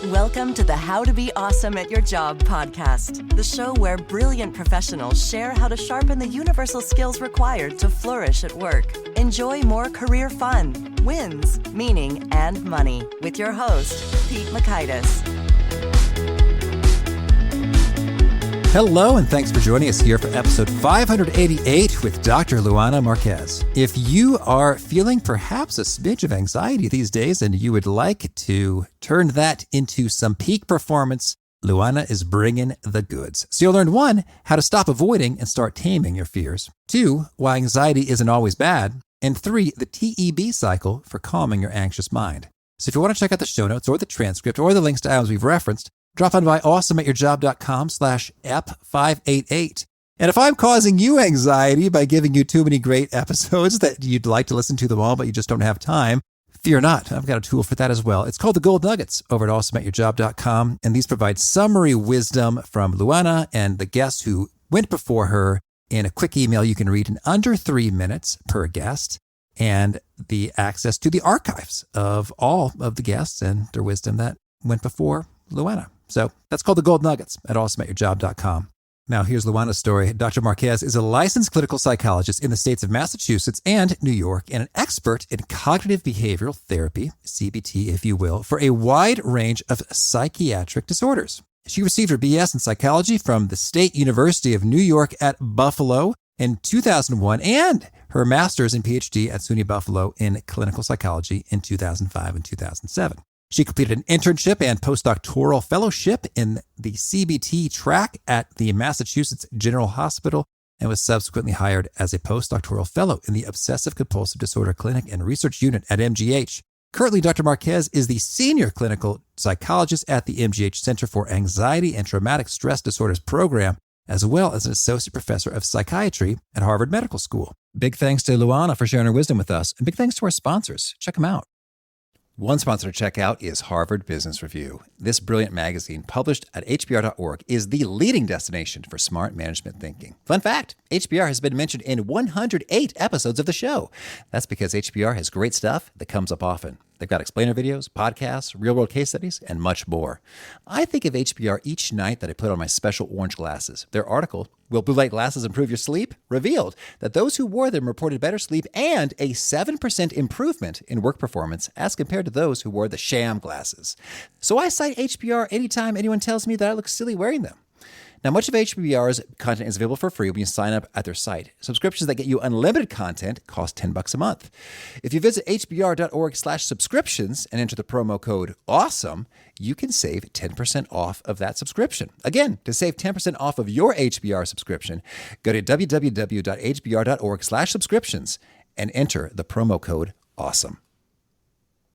Welcome to the How to Be Awesome at Your Job podcast, the show where brilliant professionals share how to sharpen the universal skills required to flourish at work. Enjoy more career fun, wins, meaning, and money with your host, Pete Makaitis. Hello, and thanks for joining us here for episode 588 with Dr. Luana Marques. If you are feeling perhaps a smidge of anxiety these days and you would like to turn that into some peak performance, Luana is bringing the goods. So you'll learn 1, how to stop avoiding and start taming your fears. 2, why anxiety isn't always bad. And 3, the TEB cycle for calming your anxious mind. So if you want to check out the show notes or the transcript or the links to items we've referenced, drop on by awesomeatyourjob.com/ep588. And if I'm causing you anxiety by giving you too many great episodes that you'd like to listen to them all, but you just don't have time, fear not. I've got a tool for that as well. It's called the Gold Nuggets over at awesomeatyourjob.com. And these provide summary wisdom from Luana and the guests who went before her in a quick email you can read in under 3 minutes per guest, and the access to the archives of all of the guests and their wisdom that went before Luana. So that's called the Gold Nuggets at awesomeatyourjob.com. Now here's Luana's story. Dr. Marques is a licensed clinical psychologist in the states of Massachusetts and New York and an expert in cognitive behavioral therapy, CBT if you will, for a wide range of psychiatric disorders. She received her BS in psychology from the State University of New York at Buffalo in 2001 and her Masters and Ph.D. at SUNY Buffalo in clinical psychology in 2005 and 2007. She completed an internship and postdoctoral fellowship in the CBT track at the Massachusetts General Hospital and was subsequently hired as a postdoctoral fellow in the Obsessive Compulsive Disorder Clinic and Research Unit at MGH. Currently, Dr. Marques is the senior clinical psychologist at the MGH Center for Anxiety and Traumatic Stress Disorders program, as well as an associate professor of psychiatry at Harvard Medical School. Big thanks to Luana for sharing her wisdom with us, and big thanks to our sponsors. Check them out. One sponsor to check out is Harvard Business Review. This brilliant magazine, published at hbr.org, is the leading destination for smart management thinking. Fun fact, HBR has been mentioned in 108 episodes of the show. That's because HBR has great stuff that comes up often. They've got explainer videos, podcasts, real-world case studies, and much more. I think of HBR each night that I put on my special orange glasses. Their article, Will Blue Light Glasses Improve Your Sleep?, revealed that those who wore them reported better sleep and a 7% improvement in work performance as compared to those who wore the sham glasses. So I cite HBR anytime anyone tells me that I look silly wearing them. Now, much of HBR's content is available for free when you sign up at their site. Subscriptions that get you unlimited content cost $10 a month. If you visit hbr.org/subscriptions and enter the promo code AWESOME, you can save 10% off of that subscription. Again, to save 10% off of your HBR subscription, go to www.hbr.org/subscriptions and enter the promo code AWESOME.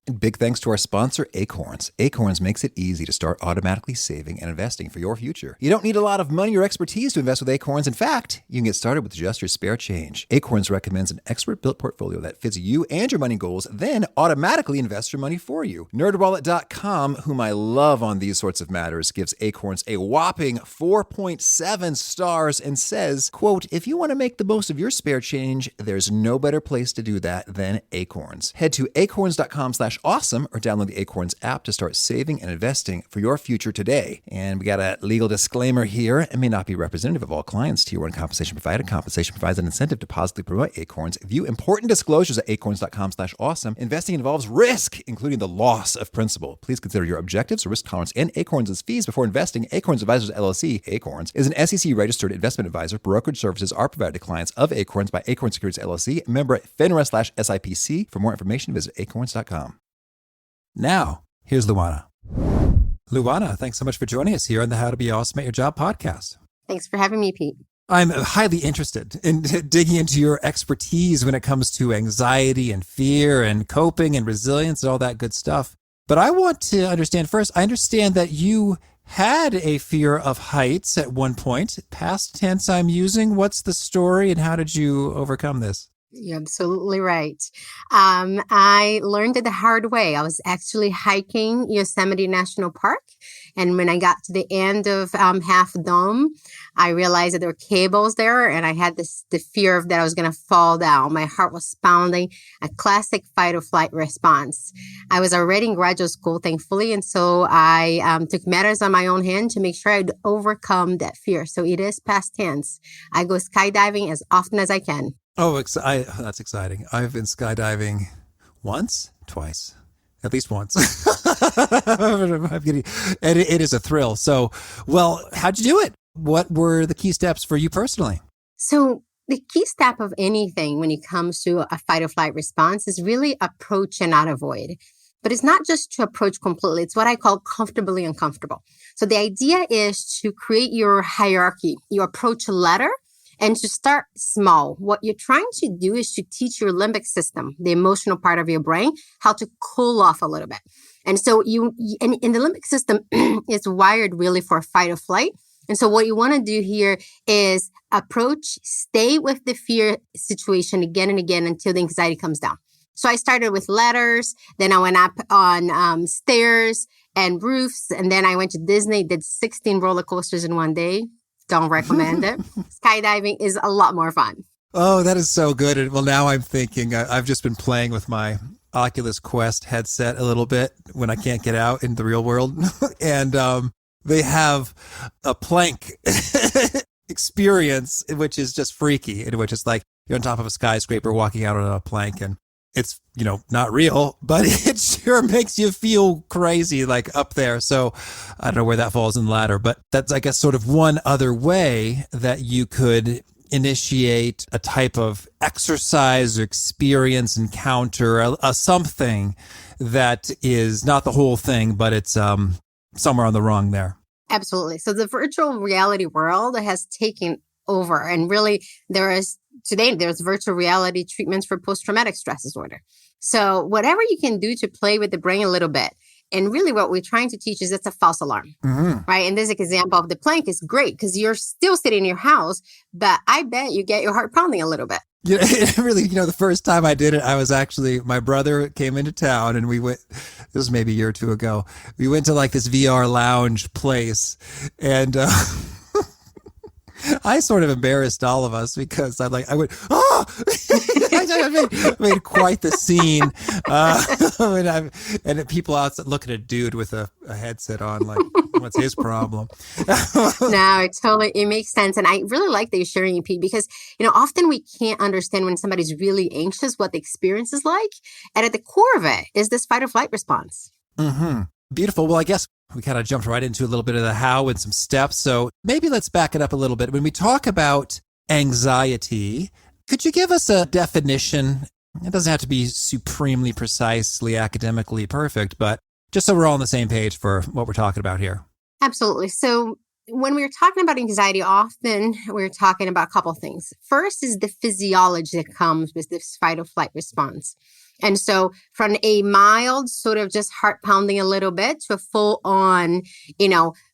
And big thanks to our sponsor, Acorns. Acorns makes it easy to start automatically saving and investing for your future. You don't need a lot of money or expertise to invest with Acorns. In fact, you can get started with just your spare change. Acorns recommends an expert-built portfolio that fits you and your money goals, then automatically invests your money for you. NerdWallet.com, whom I love on these sorts of matters, gives Acorns a whopping 4.7 stars and says, quote, if you want to make the most of your spare change, there's no better place to do that than Acorns. Head to acorns.com/awesome or download the Acorns app to start saving and investing for your future today. And we got a legal disclaimer here. It may not be representative of all clients. Tier 1 compensation provided. Compensation provides an incentive to positively promote Acorns. View important disclosures at acorns.com/awesome. Investing involves risk, including the loss of principal. Please consider your objectives, risk tolerance, and Acorns' fees before investing. Acorns Advisors LLC, Acorns, is an SEC-registered investment advisor. Brokerage services are provided to clients of Acorns by Acorns Securities LLC, member FINRA/SIPC. For more information, visit acorns.com. Now, here's Luana. Luana, thanks so much for joining us here on the How to Be Awesome at Your Job podcast. Thanks for having me, Pete. I'm highly interested in digging into your expertise when it comes to anxiety and fear and coping and resilience and all that good stuff. But I want to understand first, I understand that you had a fear of heights at one point. Past tense I'm using. What's the story and how did you overcome this? You're absolutely right. I learned it the hard way. I was actually hiking Yosemite National Park. And when I got to the end of Half Dome, I realized that there were cables there. And I had the fear of that I was going to fall down. My heart was pounding, a classic fight or flight response. I was already in graduate school, thankfully. And so I took matters on my own hand to make sure I'd overcome that fear. So it is past tense. I go skydiving as often as I can. Oh, that's exciting. I've been skydiving once, twice, at least once. And it is a thrill. So, well, how'd you do it? What were the key steps for you personally? So the key step of anything when it comes to a fight or flight response is really approach and not avoid. But it's not just to approach completely. It's what I call comfortably uncomfortable. So the idea is to create your hierarchy, your approach ladder, and to start small. What you're trying to do is to teach your limbic system, the emotional part of your brain, how to cool off a little bit. And so and the limbic system is wired really for fight or flight. And so what you want to do here is approach, stay with the fear situation again and again until the anxiety comes down. So I started with ladders, then I went up on stairs and roofs, and then I went to Disney, did 16 roller coasters in one day. Don't recommend it. Skydiving is a lot more fun. Oh, that is so good. And well, now I'm thinking I've just been playing with my Oculus Quest headset a little bit when I can't get out in the real world. And they have a plank experience, which is just freaky, in which it's like you're on top of a skyscraper walking out on a plank, and it's, not real, but it sure makes you feel crazy, like up there. So I don't know where that falls in the ladder, but that's, I guess, sort of one other way that you could initiate a type of exercise or experience, encounter, a something that is not the whole thing, but it's somewhere on the wrong there. Absolutely. So the virtual reality world has taken over, and really there's virtual reality treatments for post-traumatic stress disorder. So whatever you can do to play with the brain a little bit. And really what we're trying to teach is it's a false alarm, right? And this example of the plank is great because you're still sitting in your house, but I bet you get your heart pounding a little bit. Yeah, really, the first time I did it, I was actually, my brother came into town and we went, this was maybe a year or two ago, we went to like this VR lounge place, and I sort of embarrassed all of us because I went, oh! I made quite the scene. And people outside look at a dude with a headset on, like, what's his problem? No, it makes sense. And I really like that you're sharing it, Pete, because, often we can't understand when somebody's really anxious what the experience is like. And at the core of it is this fight or flight response. Mm-hmm. Beautiful. Well, I guess we kind of jumped right into a little bit of the how and some steps. So maybe let's back it up a little bit. When we talk about anxiety, could you give us a definition? It doesn't have to be supremely precisely academically perfect, but just so we're all on the same page for what we're talking about here. Absolutely. So when we're talking about anxiety, often we're talking about a couple of things. First is the physiology that comes with this fight or flight response. And so from a mild sort of just heart pounding a little bit to a full on,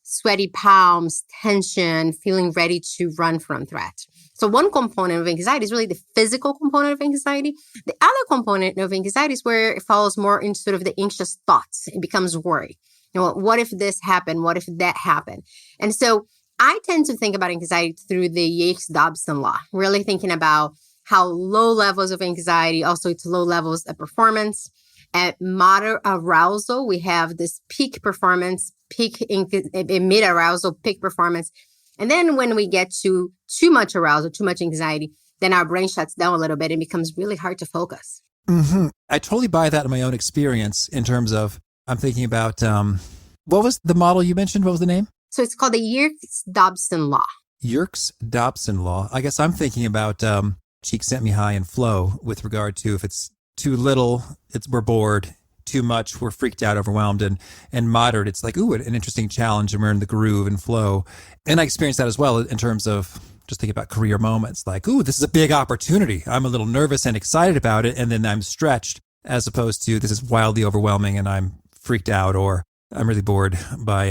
sweaty palms, tension, feeling ready to run from threat. So one component of anxiety is really the physical component of anxiety. The other component of anxiety is where it falls more into sort of the anxious thoughts. It becomes worry. What if this happened? What if that happened? And so I tend to think about anxiety through the Yates-Dobson law, really thinking about how low levels of anxiety also to low levels of performance. At moderate arousal, we have this peak performance, mid arousal, peak performance. And then when we get to too much arousal, too much anxiety, then our brain shuts down a little bit and becomes really hard to focus. Mm-hmm. I totally buy that in my own experience in terms of, I'm thinking about, what was the model you mentioned? What was the name? So it's called the Yerkes-Dobson law. Yerkes-Dobson law. I guess I'm thinking about Cheek Sent Me High and Flow with regard to if it's too little, we're bored. Too much, we're freaked out, overwhelmed, and moderate, it's like, ooh, an interesting challenge, and we're in the groove and flow. And I experienced that as well in terms of just thinking about career moments, like, ooh, this is a big opportunity. I'm a little nervous and excited about it, and then I'm stretched, as opposed to this is wildly overwhelming and I'm freaked out, or I'm really bored by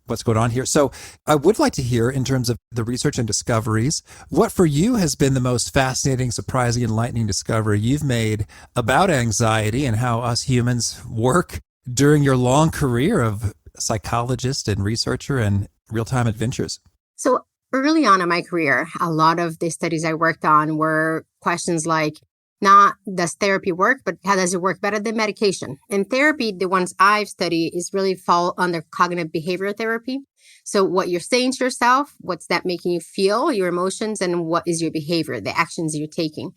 what's going on here. So I would like to hear, in terms of the research and discoveries, what for you has been the most fascinating, surprising, enlightening discovery you've made about anxiety and how us humans work during your long career of psychologist and researcher and real-time adventures. So early on in my career, a lot of the studies I worked on were questions like, not does therapy work, but how does it work better than medication? And therapy, the ones I've studied, is really fall under cognitive behavioral therapy. So what you're saying to yourself, what's that making you feel, your emotions, and what is your behavior, the actions you're taking.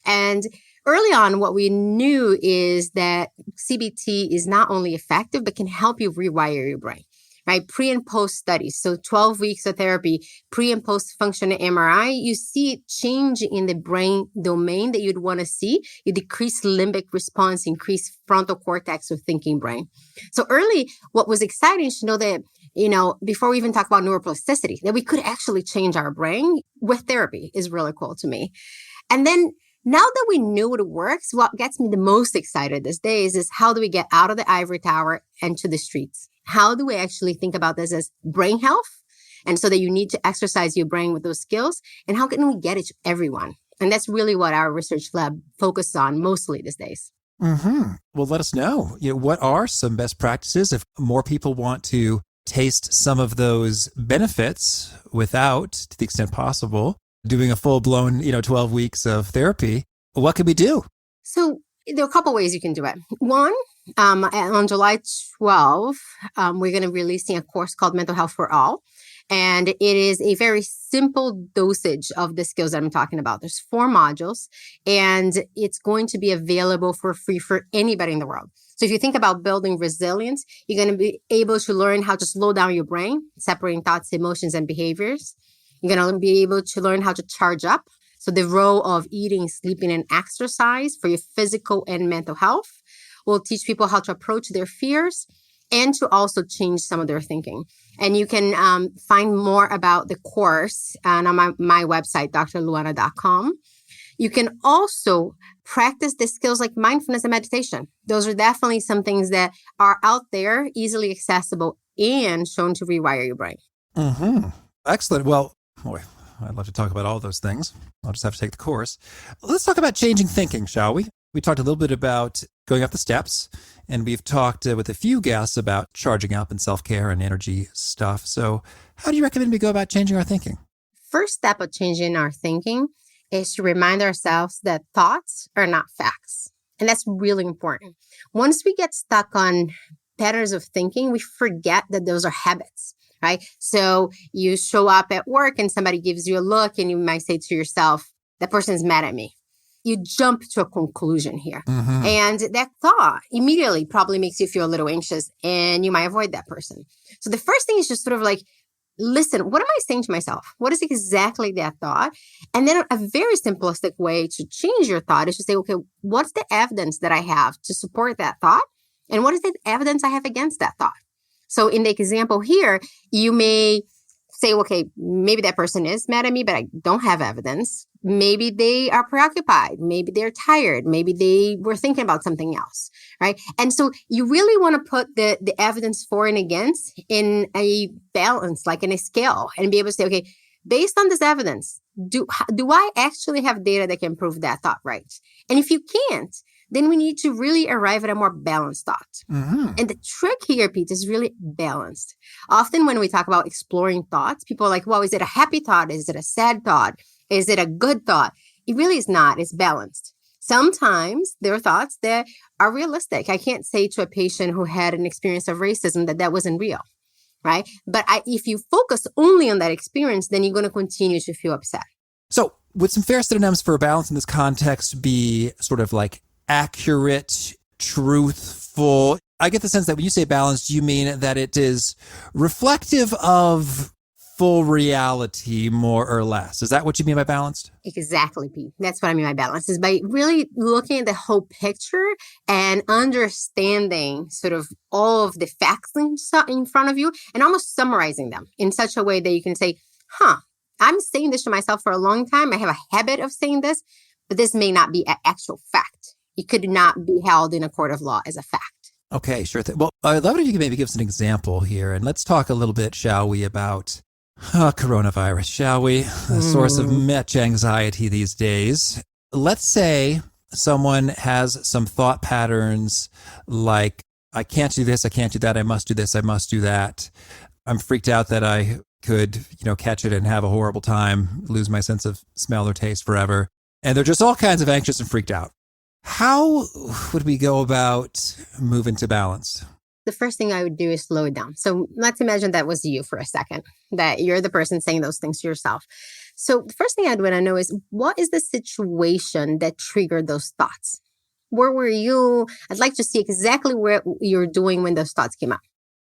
And early on, what we knew is that CBT is not only effective, but can help you rewire your brain. Right? Pre and post studies. So 12 weeks of therapy, pre and post functional MRI, you see change in the brain domain that you'd want to see. You decrease limbic response, increase frontal cortex of thinking brain. So early, what was exciting is to know that, before we even talk about neuroplasticity, that we could actually change our brain with therapy is really cool to me. And then now that we knew it works, what gets me the most excited these days is how do we get out of the ivory tower and to the streets? How do we actually think about this as brain health? And so that you need to exercise your brain with those skills. And how can we get it to everyone? And that's really what our research lab focuses on mostly these days. Mm-hmm. Well, let us know. What are some best practices if more people want to taste some of those benefits without, to the extent possible, doing a full-blown, 12 weeks of therapy? What can we do? So there are a couple ways you can do it. One, on July 12, we're going to be releasing a course called Mental Health for All. And it is a very simple dosage of the skills that I'm talking about. There's 4 modules, and it's going to be available for free for anybody in the world. So if you think about building resilience, you're going to be able to learn how to slow down your brain, separating thoughts, emotions, and behaviors. You're going to be able to learn how to charge up. So the role of eating, sleeping, and exercise for your physical and mental health will teach people how to approach their fears and to also change some of their thinking. And you can find more about the course on my website, drluana.com. You can also practice the skills like mindfulness and meditation. Those are definitely some things that are out there, easily accessible, and shown to rewire your brain. Mm-hmm. Excellent. Well, boy, I'd love to talk about all those things. I'll just have to take the course. Let's talk about changing thinking, shall we? We talked a little bit about going up the steps, and we've talked with a few guests about charging up and self-care and energy stuff. So how do you recommend we go about changing our thinking? First step of changing our thinking is to remind ourselves that thoughts are not facts. And that's really important. Once we get stuck on patterns of thinking, we forget that those are habits. Right? So you show up at work and somebody gives you a look and you might say to yourself, that person's mad at me. You jump to a conclusion here. Mm-hmm. And that thought immediately probably makes you feel a little anxious and you might avoid that person. So the first thing is just sort of like, listen, what am I saying to myself? What is exactly that thought? And then a very simplistic way to change your thought is to say, okay, what's the evidence that I have to support that thought? And what is the evidence I have against that thought? So in the example here, you may say, okay, maybe that person is mad at me, but I don't have evidence. Maybe they are preoccupied. Maybe they're tired. Maybe they were thinking about something else, right? And so you really want to put the evidence for and against in a balance, like in a scale, and be able to say, okay, based on this evidence, do I actually have data that can prove that thought right? And if you can't, then we need to really arrive at a more balanced thought. Mm-hmm. And the trick here, Pete, is really balanced. Often when we talk about exploring thoughts, people are like, well, is it a happy thought? Is it a sad thought? Is it a good thought? It really is not. It's balanced. Sometimes there are thoughts that are realistic. I can't say to a patient who had an experience of racism that wasn't real, right? But if you focus only on that experience, then you're going to continue to feel upset. So would some fair synonyms for balance in this context be sort of like accurate, truthful? I get the sense that when you say balanced, you mean that it is reflective of full reality, more or less. Is that what you mean by balanced? Exactly, Pete. That's what I mean by balanced, is by really looking at the whole picture and understanding sort of all of the facts in front of you and almost summarizing them in such a way that you can say, I'm saying this to myself for a long time. I have a habit of saying this, but this may not be an actual fact. It could not be held in a court of law as a fact. Okay, sure thing. Well, I'd love it if you could maybe give us an example here. And let's talk a little bit, shall we, about coronavirus, shall we? A source of much anxiety these days. Let's say someone has some thought patterns like, I can't do this, I can't do that, I must do this, I must do that. I'm freaked out that I could, catch it and have a horrible time, lose my sense of smell or taste forever. And they're just all kinds of anxious and freaked out. How would we go about moving to balance? The first thing I would do is slow it down. So let's imagine that was you for a second, that you're the person saying those things to yourself. So the first thing I'd want to know is, what is the situation that triggered those thoughts? Where were you? I'd like to see exactly what you're doing when those thoughts came up.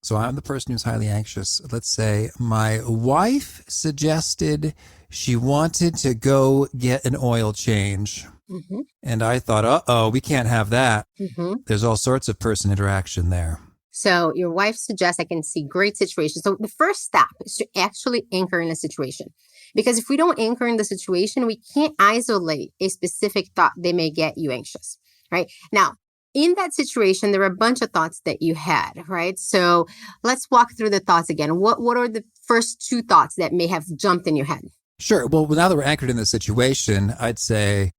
So I'm the person who's highly anxious. Let's say my wife suggested she wanted to go get an oil change. Mm-hmm. And I thought, we can't have that. Mm-hmm. There's all sorts of person interaction there. So your wife suggests, I can see great situation. So the first step is to actually anchor in a situation. Because if we don't anchor in the situation, we can't isolate a specific thought that may get you anxious, right? Now, in that situation, there are a bunch of thoughts that you had, right? So let's walk through the thoughts again. What are the first two thoughts that may have jumped in your head? Sure. Well, now that we're anchored in the situation, I'd say,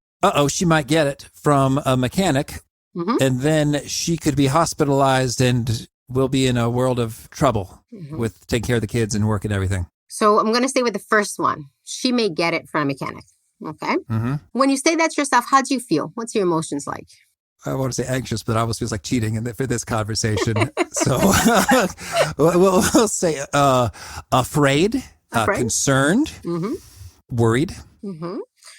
she might get it from a mechanic, and then she could be hospitalized and we'll be in a world of trouble with taking care of the kids and work and everything. So I'm going to stay with the first one. She may get it from a mechanic. Okay. Mm-hmm. When you say that to yourself, how do you feel? What's your emotions like? I want to say anxious, but it almost feels like cheating for this conversation. So we'll say afraid, concerned, worried. Mm-hmm.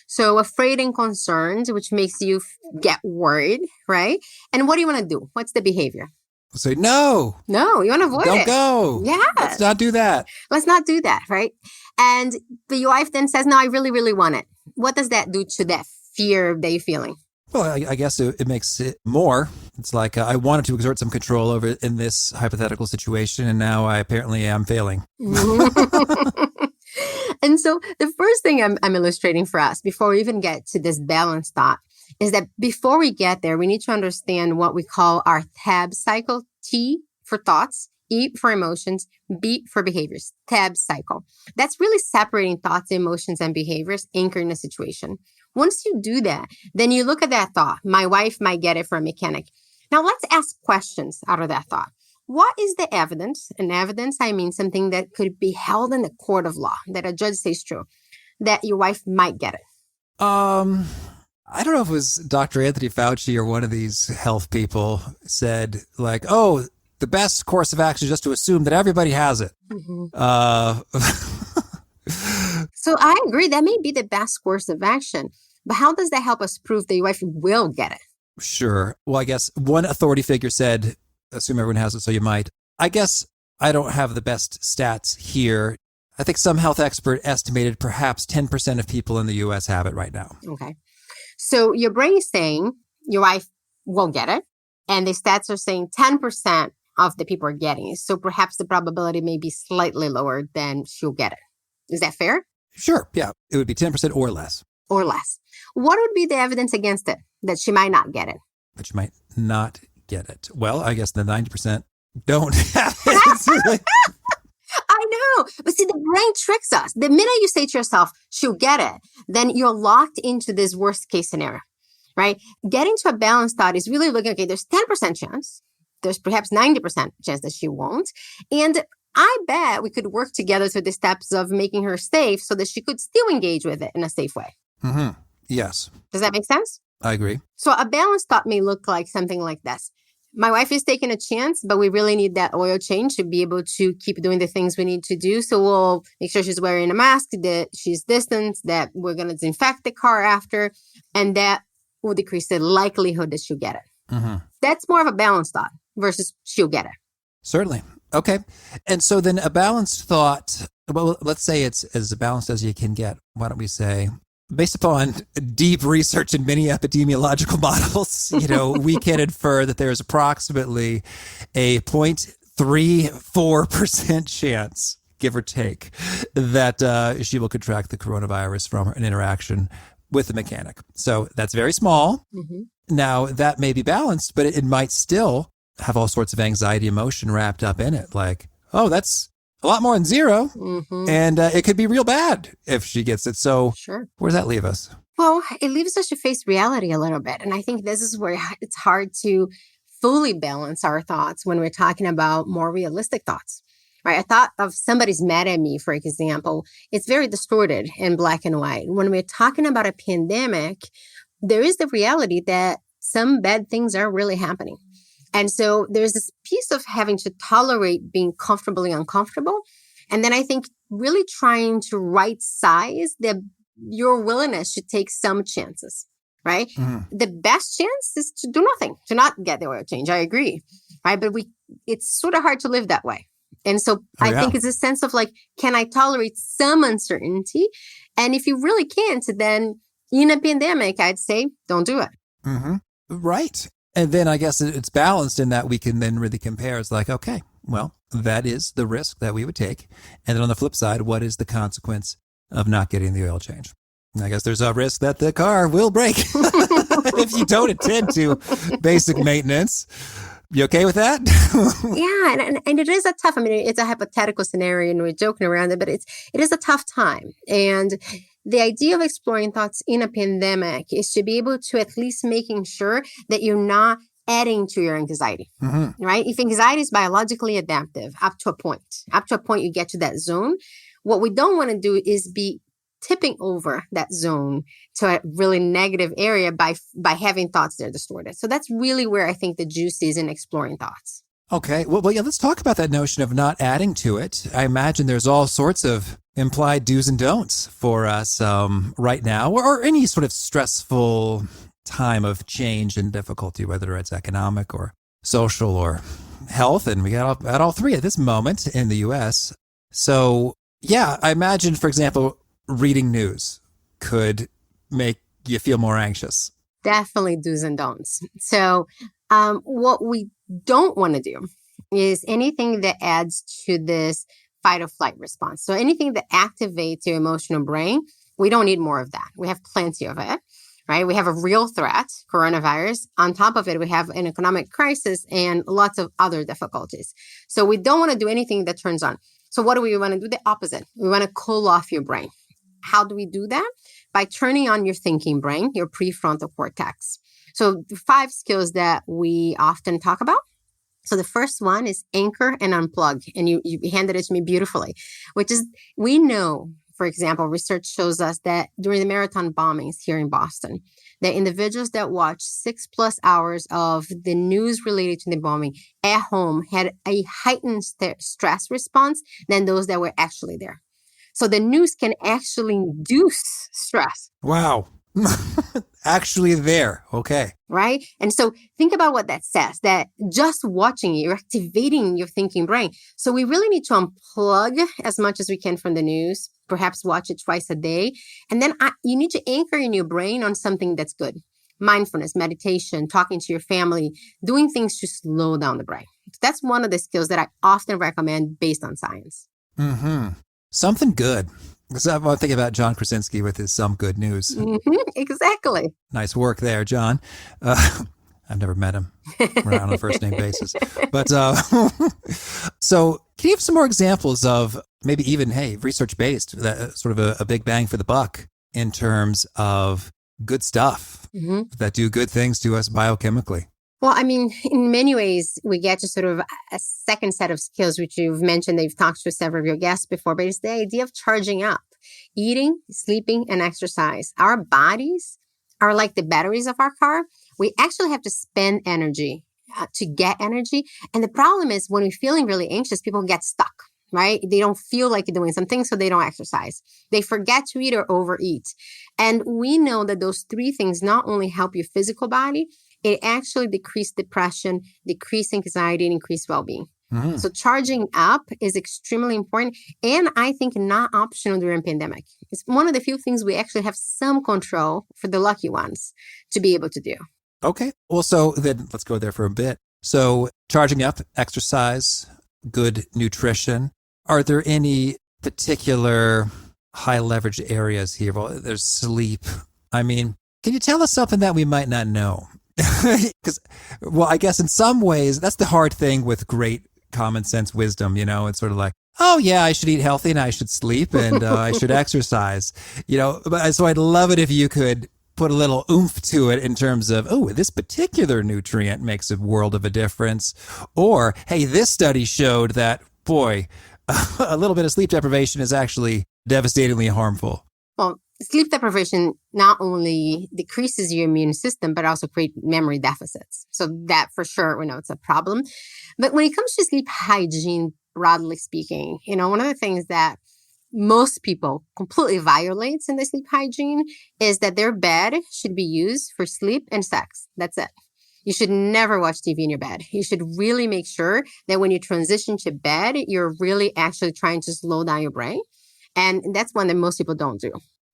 So afraid and concerned, which makes you get worried, right? And what do you want to do? What's the behavior? Say, no, you want to avoid it. Don't go. Yeah. Let's not do that. Let's not do that, right? And your wife then says, no, I really, really want it. What does that do to that fear that you're feeling? Well, I guess it makes it more. It's like I wanted to exert some control over it in this hypothetical situation, and now I apparently am failing. And so the first thing I'm illustrating for us before we even get to this balanced thought is that before we get there, we need to understand what we call our TAB cycle. T for thoughts, E for emotions, B for behaviors. TAB cycle. That's really separating thoughts, emotions, and behaviors, anchoring the situation. Once you do that, then you look at that thought. My wife might get it from a mechanic. Now let's ask questions out of that thought. What is the evidence? And evidence, I mean something that could be held in the court of law, that a judge says true, that your wife might get it. I don't know if it was Dr. Anthony Fauci or one of these health people said like, the best course of action is just to assume that everybody has it. Mm-hmm. So I agree. That may be the best course of action. But how does that help us prove that your wife will get it? Sure. Well, I guess one authority figure said, assume everyone has it, so you might. I guess I don't have the best stats here. I think some health expert estimated perhaps 10% of people in the U.S. have it right now. Okay. So your brain is saying your wife will get it, and the stats are saying 10% of the people are getting it. So perhaps the probability may be slightly lower than she'll get it. Is that fair? Sure. Yeah. It would be 10% or less. Or less. What would be the evidence against it, that she might not get it? That she might not get it. Well, I guess the 90% don't have it. I know. But see, the brain tricks us. The minute you say to yourself, she'll get it, then you're locked into this worst case scenario, right? Getting to a balanced thought is really looking, okay, there's 10% chance. There's perhaps 90% chance that she won't. And I bet we could work together through the steps of making her safe so that she could still engage with it in a safe way. Mm-hmm. Yes. Does that make sense? I agree. So a balanced thought may look like something like this. My wife is taking a chance, but we really need that oil change to be able to keep doing the things we need to do. So we'll make sure she's wearing a mask, that she's distanced, that we're going to disinfect the car after, and that will decrease the likelihood that she'll get it. Mm-hmm. That's more of a balanced thought versus she'll get it. Certainly. Okay. And so then a balanced thought, well, let's say it's as balanced as you can get. Why don't we say, based upon deep research in many epidemiological models, we can infer that there's approximately a 0.34% chance, give or take, that she will contract the coronavirus from an interaction with a mechanic. So that's very small. Mm-hmm. Now, that may be balanced, but it might still have all sorts of anxiety emotion wrapped up in it. Like, oh, that's a lot more than zero. And it could be real bad if she gets it. So where does that leave us? Well, it leaves us to face reality a little bit. And I think this is where it's hard to fully balance our thoughts when we're talking about more realistic thoughts, right? A thought of somebody's mad at me, for example, it's very distorted in black and white. When we're talking about a pandemic, there is the reality that some bad things are really happening. And so there's this piece of having to tolerate being comfortably uncomfortable. And then I think really trying to right size your willingness to take some chances, right? The best chance is to do nothing, to not get the oil change. I agree, right? But it's sort of hard to live that way. And so I think it's a sense of like, can I tolerate some uncertainty? And if you really can't, then in a pandemic, I'd say don't do it. Right. And then I guess it's balanced in that we can then really compare. It's like, okay, well, that is the risk that we would take. And then on the flip side, what is the consequence of not getting the oil change? And I guess there's a risk that the car will break if you don't attend to basic maintenance. You okay with that? Yeah, and it is a tough, it's a hypothetical scenario and we're joking around it, but it is a tough time. And the idea of exploring thoughts in a pandemic is to be able to at least making sure that you're not adding to your anxiety, right? If anxiety is biologically adaptive up to a point you get to that zone, what we don't want to do is be tipping over that zone to a really negative area by having thoughts that are distorted. So that's really where I think the juice is in exploring thoughts. Okay. Well, yeah, let's talk about that notion of not adding to it. I imagine there's all sorts of implied do's and don'ts for us right now, or any sort of stressful time of change and difficulty, whether it's economic or social or health. And we got all three at this moment in the U.S. So, yeah, I imagine, for example, reading news could make you feel more anxious. Definitely do's and don'ts. So what we don't want to do is anything that adds to this fight or flight response. So anything that activates your emotional brain, we don't need more of that. We have plenty of it, right? We have a real threat, coronavirus. On top of it, we have an economic crisis and lots of other difficulties. So we don't want to do anything that turns on. So what do we want to do? The opposite. We want to cool off your brain. How do we do that? By turning on your thinking brain, your prefrontal cortex. So the 5 skills that we often talk about. So the first one is anchor and unplug. And you handed it to me beautifully, which is, we know, for example, research shows us that during the marathon bombings here in Boston, that individuals that watched 6+ hours of the news related to the bombing at home had a heightened stress response than those that were actually there. So the news can actually induce stress. Wow. Actually there. Okay. Right? And so think about what that says, that just watching it, you're activating your thinking brain. So we really need to unplug as much as we can from the news, perhaps watch it twice a day. And then you need to anchor in your brain on something that's good. Mindfulness, meditation, talking to your family, doing things to slow down the brain. That's one of the skills that I often recommend based on science. Something good. Because I'm thinking about John Krasinski with his Some Good News. Exactly. Nice work there, John. I've never met him. We're on a first name basis. But so can you have some more examples of maybe even, research-based, that sort of a big bang for the buck in terms of good stuff that do good things to us biochemically? Well, in many ways, we get to sort of a second set of skills, which you've mentioned that you've talked to several of your guests before, but it's the idea of charging up. Eating, sleeping, and exercise. Our bodies are like the batteries of our car. We actually have to spend energy to get energy. And the problem is when we're feeling really anxious, people get stuck, right? They don't feel like doing something, so they don't exercise. They forget to eat or overeat. And we know that those 3 things not only help your physical body, it actually decreases depression, decrease anxiety, and increase well-being. So charging up is extremely important. And I think not optional during pandemic. It's one of the few things we actually have some control for the lucky ones to be able to do. Okay. Well, so then let's go there for a bit. So charging up, exercise, good nutrition. Are there any particular high leverage areas here? Well, there's sleep. Can you tell us something that we might not know Because, well, I guess in some ways, that's the hard thing with great common sense wisdom. It's sort of like, oh, yeah, I should eat healthy and I should sleep and I should exercise. So I'd love it if you could put a little oomph to it in terms of, oh, this particular nutrient makes a world of a difference. Or, hey, this study showed that, boy, a little bit of sleep deprivation is actually devastatingly harmful. Well, sleep deprivation not only decreases your immune system, but also create memory deficits. So that for sure, we know it's a problem. But when it comes to sleep hygiene, broadly speaking, one of the things that most people completely violates in the sleep hygiene is that their bed should be used for sleep and sex. That's it. You should never watch TV in your bed. You should really make sure that when you transition to bed, you're really actually trying to slow down your brain. And that's one that most people don't do.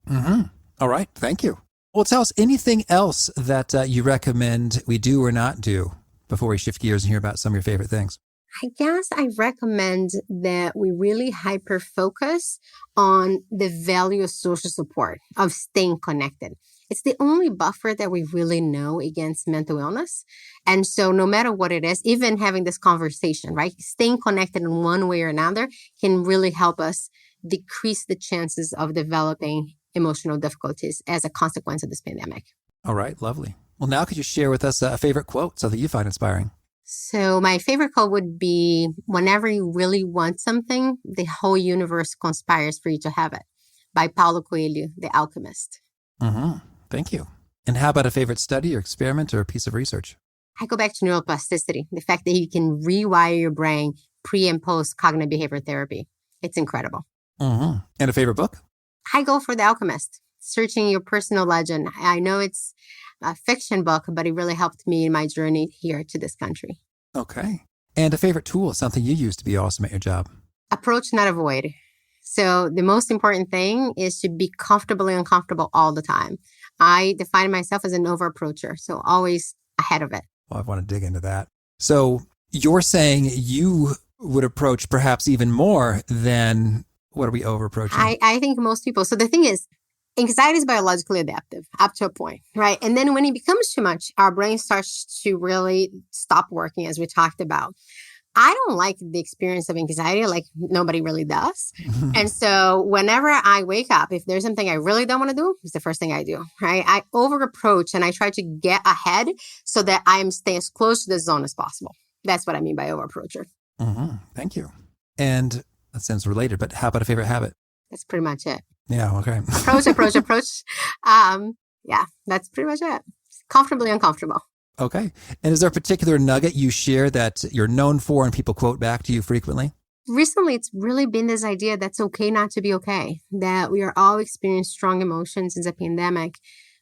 Mm-hmm. All right. Thank you. Well, tell us anything else that you recommend we do or not do before we shift gears and hear about some of your favorite things. I guess I recommend that we really hyper-focus on the value of social support, of staying connected. It's the only buffer that we really know against mental illness. And so no matter what it is, even having this conversation, right? Staying connected in one way or another can really help us decrease the chances of developing emotional difficulties as a consequence of this pandemic. All right. Lovely. Well, now could you share with us a favorite quote, something you find inspiring? So my favorite quote would be, whenever you really want something, the whole universe conspires for you to have it, by Paulo Coelho, the alchemist. Mm-hmm. Thank you. And how about a favorite study or experiment or a piece of research? I go back to neuroplasticity, the fact that you can rewire your brain pre and post cognitive behavior therapy. It's incredible. Mm-hmm. And a favorite book? I go for The Alchemist, Searching Your Personal Legend. I know it's a fiction book, but it really helped me in my journey here to this country. Okay. And a favorite tool, something you use to be awesome at your job? Approach, not avoid. So the most important thing is to be comfortably uncomfortable all the time. I define myself as an over-approacher, so always ahead of it. Well, I want to dig into that. So you're saying you would approach perhaps even more than, what are we over-approaching? I think most people. So the thing is, anxiety is biologically adaptive up to a point, right? And then when it becomes too much, our brain starts to really stop working, as we talked about. I don't like the experience of anxiety, like nobody really does. And so whenever I wake up, if there's something I really don't want to do, it's the first thing I do, right? I over-approach and I try to get ahead so that I'm staying as close to the zone as possible. That's what I mean by over-approacher. Mm-hmm. Thank you. And that sounds related, but how about a favorite habit? That's pretty much it. Yeah, okay. Approach. Yeah, that's pretty much it. Comfortably uncomfortable. Okay. And is there a particular nugget you share that you're known for and people quote back to you frequently? Recently, it's really been this idea that's okay not to be okay, that we are all experiencing strong emotions in the pandemic,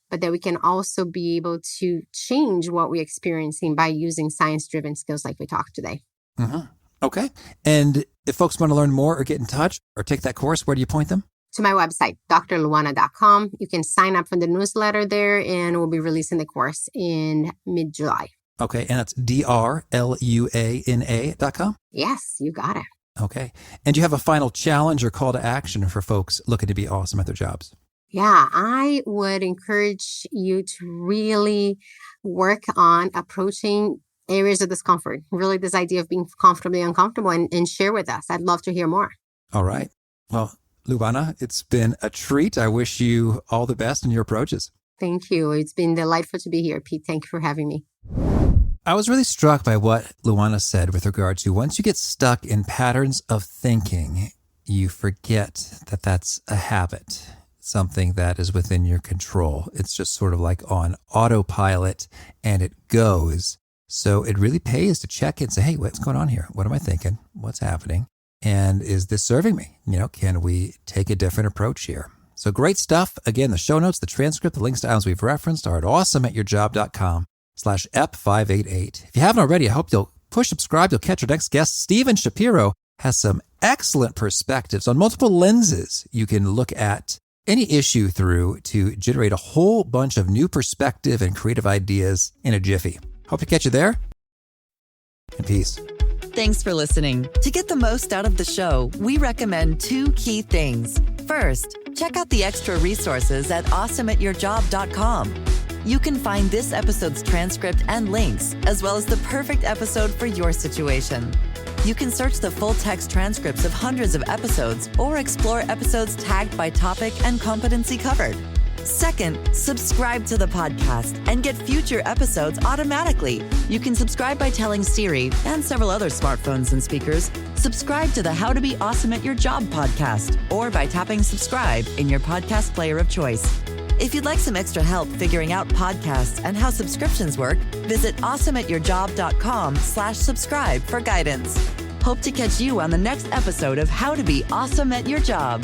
but that we can also be able to change what we're experiencing by using science-driven skills like we talked today. Mm-hmm. Okay. And if folks want to learn more or get in touch or take that course, where do you point them? To my website, drluana.com. You can sign up for the newsletter there, and we'll be releasing the course in mid-July. Okay, and that's drluana.com? Yes, you got it. Okay. And do you have a final challenge or call to action for folks looking to be awesome at their jobs? Yeah, I would encourage you to really work on approaching areas of discomfort, really this idea of being comfortably uncomfortable, and share with us. I'd love to hear more. All right. Well, Luana, it's been a treat. I wish you all the best in your approaches. Thank you. It's been delightful to be here, Pete. Thank you for having me. I was really struck by what Luana said with regard to once you get stuck in patterns of thinking, you forget that that's a habit, something that is within your control. It's just sort of like on autopilot and it goes. So it really pays to check in and say, hey, what's going on here? What am I thinking? What's happening? And is this serving me? Can we take a different approach here? So great stuff. Again, the show notes, the transcript, the links to items we've referenced are at awesomeatyourjob.com/ep588. If you haven't already, I hope you'll push subscribe. You'll catch our next guest. Steven Shapiro has some excellent perspectives on multiple lenses you can look at any issue through to generate a whole bunch of new perspective and creative ideas in a jiffy. Hope to catch you there. And peace. Thanks for listening. To get the most out of the show, we recommend 2 key things. First, check out the extra resources at awesomeatyourjob.com. You can find this episode's transcript and links, as well as the perfect episode for your situation. You can search the full-text transcripts of hundreds of episodes or explore episodes tagged by topic and competency covered. Second, subscribe to the podcast and get future episodes automatically. You can subscribe by telling Siri and several other smartphones and speakers, subscribe to the How to Be Awesome at Your Job podcast, or by tapping subscribe in your podcast player of choice. If you'd like some extra help figuring out podcasts and how subscriptions work, visit awesomeatyourjob.com/subscribe for guidance. Hope to catch you on the next episode of How to Be Awesome at Your Job.